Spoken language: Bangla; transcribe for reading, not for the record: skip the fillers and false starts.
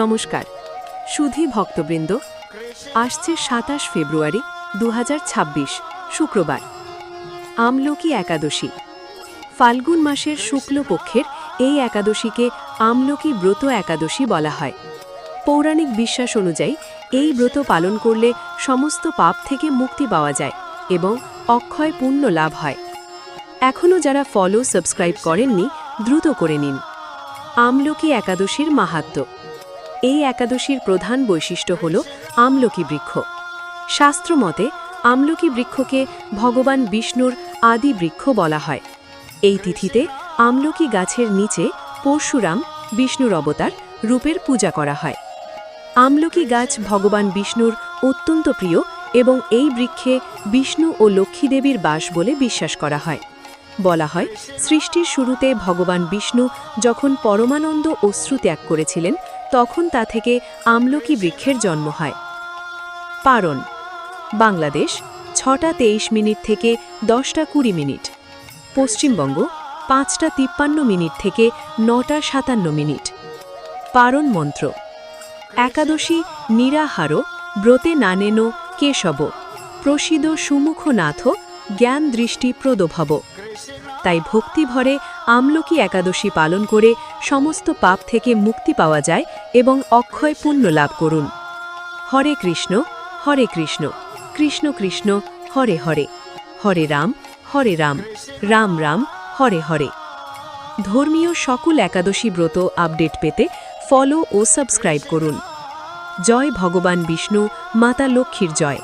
নমস্কার সুধী ভক্তবৃন্দ, আসছে ২৭ ফেব্রুয়ারি ২০২৬ শুক্রবার, আমলকি একাদশী। ফাল্গুন মাসের শুক্লপক্ষের এই একাদশীকে আমলকি ব্রত একাদশী বলা হয়। পৌরাণিক বিশ্বাস অনুযায়ী এই ব্রত পালন করলে সমস্ত পাপ থেকে মুক্তি পাওয়া যায় এবং অক্ষয় পুণ্য লাভ হয়। এখনও যারা ফলো সাবস্ক্রাইব করেননি, দ্রুত করে নিন। আমলকি একাদশীর মাহাত্ম্য। এই একাদশীর প্রধান বৈশিষ্ট্য হল আমলকি বৃক্ষ। শাস্ত্রমতে আমলকি বৃক্ষকে ভগবান বিষ্ণুর আদি বৃক্ষ বলা হয়। এই তিথিতে আমলকি গাছের নিচে পরশুরাম, বিষ্ণুর অবতার রূপের পূজা করা হয়। আমলকি গাছ ভগবান বিষ্ণুর অত্যন্ত প্রিয় এবং এই বৃক্ষে বিষ্ণু ও লক্ষ্মী দেবীর বাস বলে বিশ্বাস করা হয়। বলা হয়, সৃষ্টির শুরুতে ভগবান বিষ্ণু যখন পরমানন্দ অশ্রু ত্যাগ করেছিলেন, তখন তা থেকে আমলকি বৃক্ষের জন্ম হয়। পারণ বাংলাদেশ ৬টা ২৩ মিনিট থেকে 10টা 20 মিনিট, পশ্চিমবঙ্গ 5টা 53 মিনিট থেকে 9টা 57 মিনিট। পারণ মন্ত্র: একাদশী নিরাহার ব্রতে নানেন কেশব, প্রসিদ সুমুখনাথ জ্ঞান দৃষ্টি প্রদভব। তাই ভক্তিভরে আমলকি একাদশী পালন করে সমস্ত পাপ থেকে মুক্তি পাওয়া যায় এবং অক্ষয় পুণ্য লাভ করুন। হরে কৃষ্ণ, কৃষ্ণ কৃষ্ণ হরে হরে, হরে রাম, রাম রাম হরে হরে। ধর্মীয় সকল একাদশী ব্রত আপডেট পেতে ফলো ও সাবস্ক্রাইব করুন। জয় ভগবান বিষ্ণু, মাতা লক্ষ্মীর জয়।